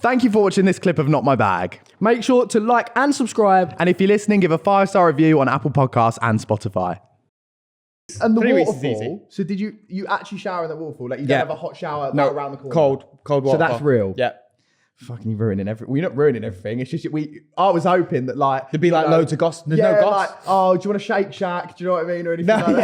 Thank you for watching this clip of Not My Bag. Make sure to like and subscribe. And if you're listening, give a 5-star review on Apple Podcasts and Spotify. And the 3 weeks is waterfall. easy. So did you actually shower in the waterfall? Like you don't have a hot shower around the corner? Cold water. So that's real? Yeah. Fucking you ruining everything. Well, you're not ruining everything. It's just I was hoping that like There'd be like loads of goss. There's no goss. like, oh, do you want a Shake Shack? Do you know what I mean? Or anything like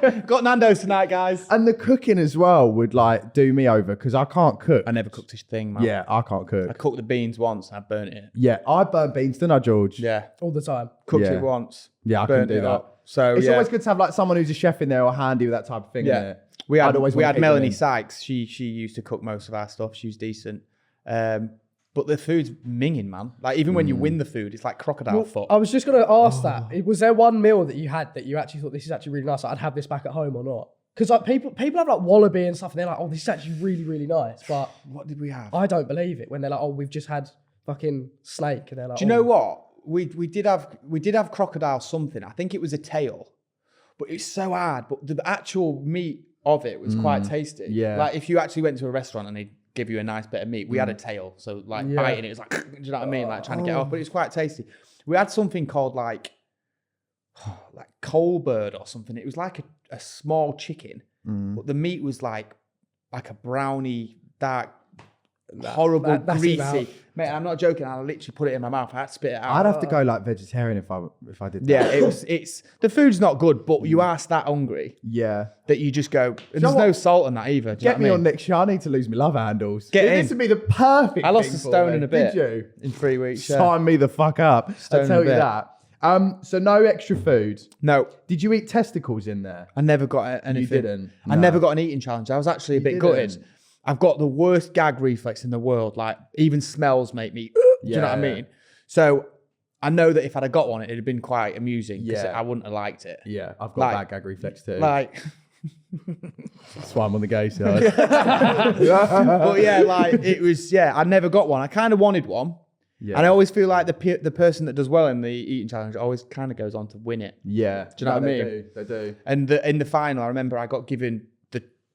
that. Got Nando's tonight, guys. And the cooking as well would like do me over because I can't cook. I never cooked this thing, man. Yeah, I can't cook. I cooked the beans once and I burnt it. Yeah, I burnt beans, didn't I, George? Yeah. All the time. Cooked Yeah. it once. Yeah, I couldn't do that. Up. So It's yeah. always good to have like someone who's a chef in there or handy with that type of thing. Yeah. Isn't it? We I'd always had want to pick Melanie them in. Sykes. She used to cook most of our stuff. She was decent. But the food's minging, man. Like even when you win the food, it's like crocodile foot. I was just going to ask that. Was there one meal that you had that you actually thought this is actually really nice? I'd have this back at home or not? Because like people have like wallaby and stuff, and they're like, oh, this is actually really, really nice. But What did we have? I don't believe it when they're like, oh, we've just had fucking snake, and they're like, Do you know what? We did have crocodile something. I think it was a tail, but it's so hard. But the actual meat of it was quite tasty. yeah. Like if you actually went to a restaurant and they give you a nice bit of meat, we had a tail, so like biting it was like, do you know what I mean? Like trying to get off, but it's quite tasty. We had something called like coal bird or something. It was like a small chicken, but the meat was like a browny, dark, horrible, that's greasy. about- Mate, I'm not joking. I literally put it in my mouth. I had to spit it out. I'd have to go like vegetarian if I did that. Yeah, it's the food's not good, but you are that hungry Yeah. that you just go. And know there's no what? salt in that either. Do you Get know me what I on mean? next year. I need to lose my love handles. Get This in. would be the perfect I lost thing a for stone me. and a bit. Did you? In 3 weeks. Yeah. Sign me the fuck up. Stone I'll tell and a you bit. that. So no extra food. No, Did you eat testicles in there? I never got anything. didn't? I No. never got an eating challenge. I was actually a bit gutted. didn't? I've got the worst gag reflex in the world. Like even smells make me. Do you know what I Yeah. mean? So I know that if I'd have got one, it'd have been quite amusing because Yeah. I wouldn't have liked it. Yeah, I've got Like- bad gag reflex too. Like, That's why I'm on the gay side. but yeah, like it was. Yeah, I never got one. I kind of wanted one. Yeah. And I always feel like the person that does well in the eating challenge always kind of goes on to win it. Yeah. Do you know what I mean? They do. And in the final, I remember I got given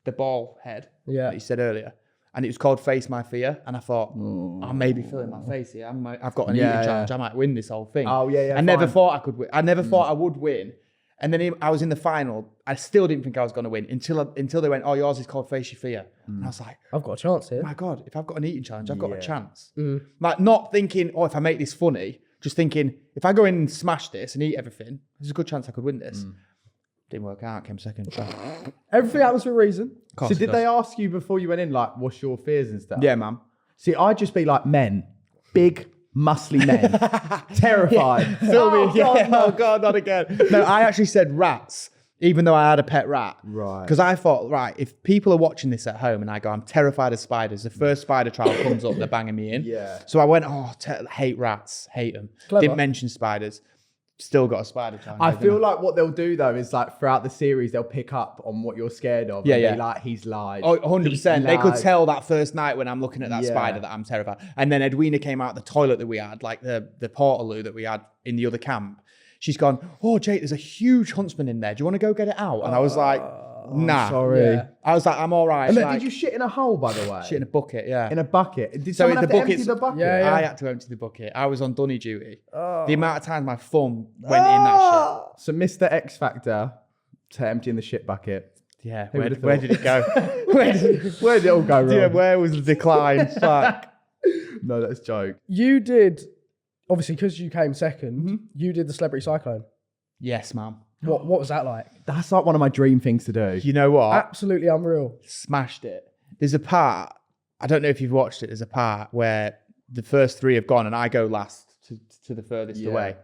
the ball head that you said earlier, and it was called Face My Fear. And I thought, I'm maybe filling my face here. I've got an eating challenge. I might win this whole thing. Oh, yeah, yeah, I never fine. thought I could win. I never thought I would win. And then I was in the final. I still didn't think I was going to win until they went, oh, yours is called Face Your Fear. And I was like, I've got a chance here. oh my God, if I've got an eating challenge, I've got a Yeah. chance. Like not thinking, oh, if I make this funny, just thinking, if I go in and smash this and eat everything, there's a good chance I could win this. Didn't work out, came second. So, Everything happens for a reason. So did they ask you before you went in, like, what's your fears and stuff? yeah, man. See, I'd just be like men, big, muscly men, terrified. Oh, God, no. Oh God, not again. No, I actually said rats, even though I had a pet rat. Right. Because I thought, right, if people are watching this at home and I go, I'm terrified of spiders, the first spider trial comes up, they're banging me in. Yeah. So I went, oh, hate rats, hate them. Clever. Didn't mention spiders. Still got a spider challenge. I feel like what they'll do though is like throughout the series they'll pick up on what you're scared of. Yeah, and yeah. Be like he's lied. Oh, 100%. He's They could lied. tell that first night when I'm looking at that Yeah. spider that I'm terrified. And then Edwina came out the toilet that we had, like the portaloo that we had in the other camp. She's gone, oh, Jake, there's a huge huntsman in there. Do you want to go get it out? And I was like, nah. Sorry. Yeah. I was like, I'm all right. And She's then, like, did you shit in a hole, by the way? shit in a bucket, yeah. In a bucket. Did So someone the have to empty bucket's- the bucket? Yeah, yeah. I had to empty the bucket. I was on dunny duty. The amount of times my thumb went in that So Mr. X Factor to emptying the shit bucket. shit. Yeah, would've where thought? did it go? where Where did it all go wrong? where was the decline? Fuck. No, that's a joke. You did, obviously, because you came second, you did the Celebrity Cyclone. Yes, ma'am. What was that like? That's like one of my dream things to do. You know what? Absolutely unreal. Smashed it. There's a part, I don't know if you've watched it, there's a part where the first three have gone and I go last to the furthest away.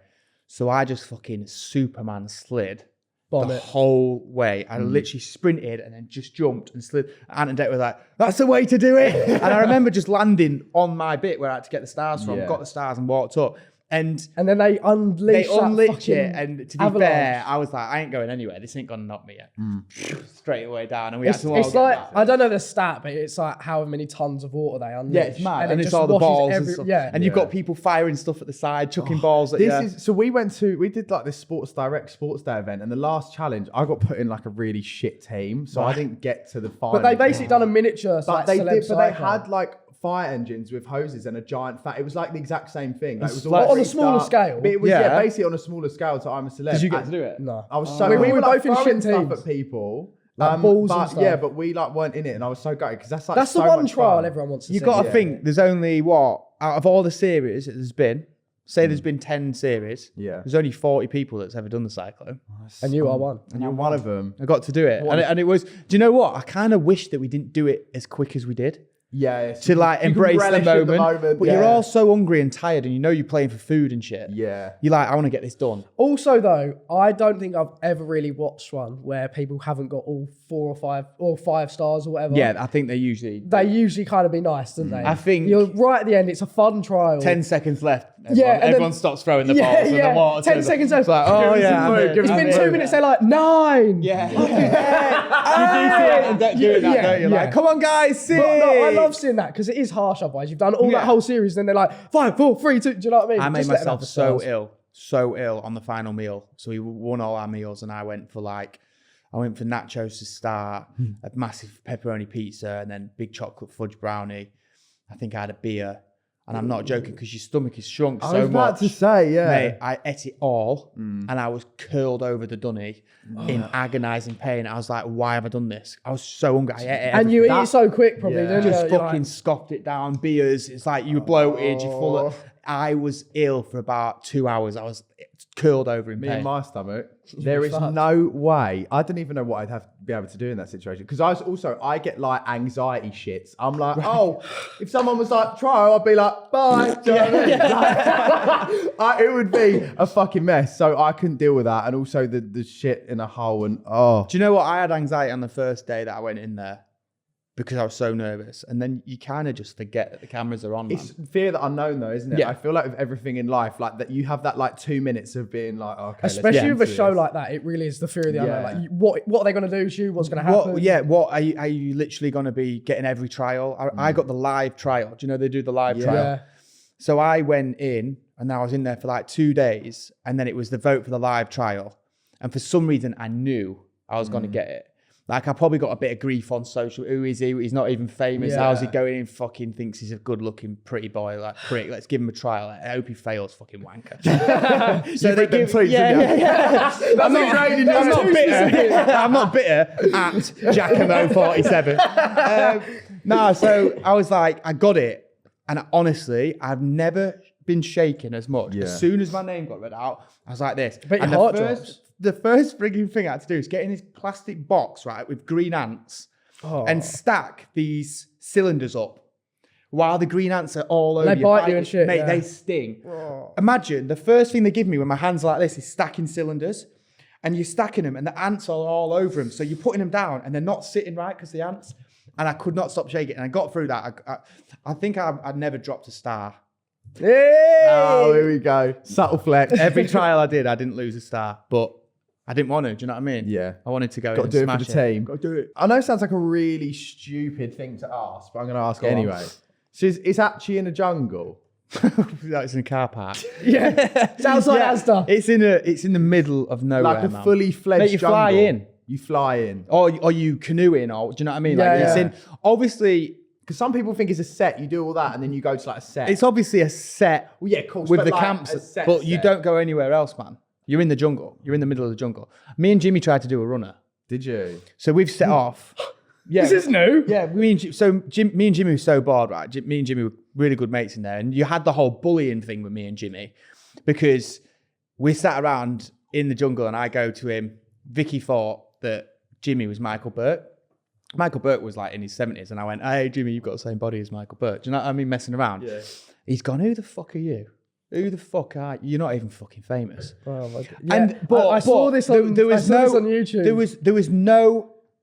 So I just fucking Superman slid Bomb the it. whole way. I literally sprinted and then just jumped and slid. Ant and Dec were like, that's the way to do it. And I remember just landing on my bit where I had to get the stars from, Yeah. got the stars and walked up. And And then they unleashed they unlit fucking it, and to be avalanche. fair, I was like, I ain't going anywhere. This ain't gonna knock me yet. Straight away down, and we It's, had to all it's get like, back. I don't know the stat, but it's like however many tons of water they unleash. Yeah, it's mad, and it it's just all the washes balls and stuff. Yeah, And you've got people firing stuff at the side, chucking balls at you. So we did like this Sports Direct Sports Day event, and the last challenge, I got put in like a really shit team, so I didn't get to the final. but they basically done a miniature. But like, they celeb did, but they cyclone. had like fire engines with hoses and a giant fan. It was like the exact same thing. Like, it was all like on a smaller scale. But it was basically on a smaller scale to I'm a Celeb. Did you get to do it? No. I was so we were both in shit stuff teams. at people. Like balls and stuff. Yeah, but we like weren't in it, and I was so gutted because that's like that's so the one much trial fun. everyone wants to see. You've got to think there's only out of all the series that there's been, say there's been 10 series, there's only 40 people that's ever done the cyclone. And you are one. And you're one of them. I got to do it. And it was, do you know what? I kind of wish that we didn't do it as quick as we did. Yeah. To like embrace the moment. But you're all so so hungry and tired and you know you're playing for food and shit. Yeah. You're like, I want to get this done. Also though, I don't think I've ever really watched one where people haven't got all 4 or 5 stars or whatever. Yeah, I think they usually kind of be nice, don't they? I think you're right at the end. It's a fun trial. 10 seconds left. Everyone stops throwing the balls and the water. 10 seconds left. It's like, oh yeah. It's been 2 minutes. They're like 9. Yeah. You do see that doing that, don't you? Like, come on, guys, sing. No, I love seeing that because it is harsh. Otherwise, you've done all that whole series, then they're like 5, 4, 3, 2. Do you know what I mean? I made Just let them myself have the stars. so ill on the final meal. So we won all our meals, and I went for nachos to start, a massive pepperoni pizza, and then big chocolate fudge brownie. I think I had a beer. And I'm not joking because your stomach is shrunk so much. I was about to say, Mate, I ate it all and I was curled over the dunny in agonising pain. I was like, why have I done this? I was so hungry. I ate it. And you eat it so quick, probably, don't you? Just fucking scoffed it down. Beers. It's like you were bloated. You're full of... I was ill for about 2 hours. I was curled over in pain. Me and my stomach. There is no way. I don't even know what I'd have to be able to do in that situation. Because I get like anxiety shits. I'm like, if someone was like, trial, I'd be like, bye. Do you know what I mean? It would be a fucking mess. So I couldn't deal with that. And also the shit in a hole and Do you know what? I had anxiety on the first day that I went in there. Because I was so nervous. And then you kind of just forget that the cameras are on. It's fear the unknown though, isn't it? Yeah. I feel like with everything in life, like that you have that like 2 minutes of being like, okay, especially with a show this. like that, it really is the fear of the unknown. Like, what are they going to do to you? What's going to happen? What are you literally going to be getting every trial? I got the live trial. Do you know they do the live trial? Yeah. So I went in and I was in there for like 2 days and then it was the vote for the live trial. And for some reason I knew I was going to get it. Like, I probably got a bit of grief on social. Who is he? He's not even famous. How's he going in? Fucking thinks he's a good-looking, pretty boy. Like, prick. Let's give him a trial. I hope he fails, fucking wanker. So they give... I'm not bitter. I'm not bitter at Giacomo 47. So I was like, I got it. And honestly, I've never been shaken as much. Yeah. As soon as my name got read out, I was like this. But and your heart drops. The first frigging thing I had to do is get in this plastic box, right, with green ants and stack these cylinders up while the green ants are all over They bite you and shit. Mate, they sting. Imagine the first thing they give me when my hands are like this is stacking cylinders and you're stacking them and the ants are all over them. So you're putting them down and they're not sitting right because the ants. And I could not stop shaking. And I got through that. I think I'd never dropped a star. Hey! Oh, here we go. Subtle flex. Every trial I did, I didn't lose a star. But... I didn't want to, do you know what I mean? Yeah. I wanted to go Got to do it for the team. Got to do it. I know it sounds like a really stupid thing to ask, but I'm going to ask it anyway. So it's actually in a jungle? It's in a car park. Sounds like Asda. It's in the middle of nowhere, like a fully fledged you jungle. fly in. You fly in. Or you canoe in, or do you know what I mean? It's in, obviously... Because some people think it's a set, you do all that, and then you go to like a set. It's obviously a set. Well, yeah, of course. With the camps, but you don't go anywhere else, man. You're in the jungle. You're in the middle of the jungle. Me and Jimmy tried to do a runner. Did you? So we've set off. Yeah. This is new. Yeah. Me and Jimmy were so bored, right? Me and Jimmy were really good mates in there. And you had the whole bullying thing with me and Jimmy because we sat around in the jungle and I go to him. Vicky thought that Jimmy was Michael Burke. Michael Burke was like in his 70s. And I went, hey, Jimmy, you've got the same body as Michael Burke. Do you know what I mean? Messing around. Yeah. He's gone, who the fuck are you? Who the fuck are you? You're not even fucking famous. Oh my God. And I saw this on YouTube. There was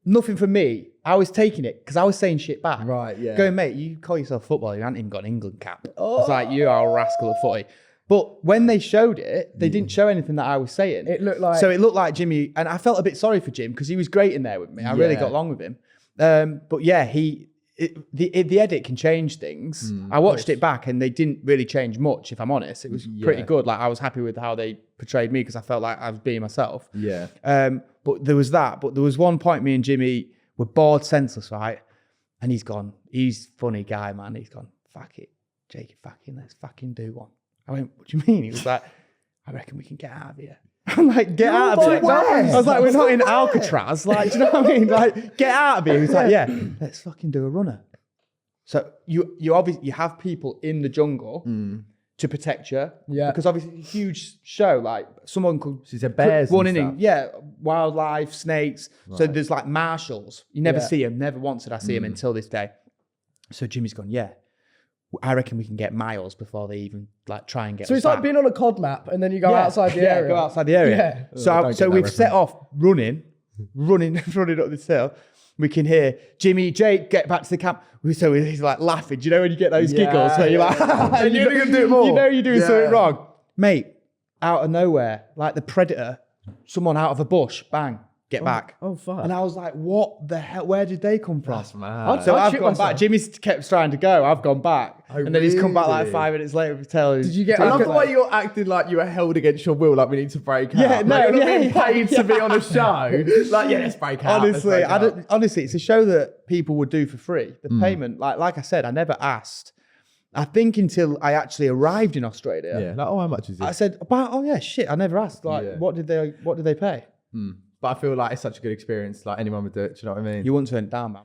nothing for me. I was taking it because I was saying shit back. Right, yeah. Going, mate, you call yourself a footballer, you haven't even got an England cap. I was like, you are a rascal of footy. But when they showed it, they didn't show anything that I was saying. It looked like Jimmy, and I felt a bit sorry for Jim because he was great in there with me. I really got along with him. But yeah, the edit can change things. I watched it back and they didn't really change much, if I'm honest. It was pretty good. Like I was happy with how they portrayed me because I felt like I was being myself. Yeah. But there was that. But there was one point me and Jimmy were bored senseless, right? And he's gone, he's funny guy, man. He's gone, fuck it, Jake, let's fucking do one. I went, what do you mean? He was like, I reckon we can get out of here. I'm like, get out of here. I was like, we're not in Alcatraz. Like, do you know what I mean? Like, get out of here. He was like, yeah, let's fucking do a runner. So you obviously, you have people in the jungle to protect you. Yeah. Because obviously it's a huge show. Like, someone could... So it's bears run and in. stuff. Yeah, wildlife, snakes. Right. So there's like marshals. You never see them. Never once did I see them until this day. So Jimmy's gone, yeah, I reckon we can get miles before they even like try and get So us it's like back. being on a COD map and then you go outside the area. Yeah, go outside the area. Yeah. So we've set off running up this hill. We can hear Jimmy, Jake, get back to the camp. So he's like laughing. Do you know when you get those giggles? So you're like, and you're going to do it more. You know you're doing something wrong. Mate, out of nowhere, like the Predator, someone out of a bush, bang, get back. Oh, fuck. And I was like, what the hell? Where did they come from? That's mad. So I'd I've shit gone myself. back. Jimmy's kept trying to go. I've gone back. Oh, and then he's come back like really? 5 minutes later with telling. Did you get? I love like, the way you're acting like you were held against your will, like we need to break out. Yeah, no, like, you're not yeah, being paid to be on a show. Like, yeah, let's break out. Honestly, let's break out. honestly, it's a show that people would do for free. The payment, like I said, I never asked. I think until I actually arrived in Australia. Yeah, like, oh, how much is it? I said, I never asked. Like, what did they pay? But I feel like it's such a good experience. Like anyone would do it. Do you know what I mean? You wouldn't turn it down, man.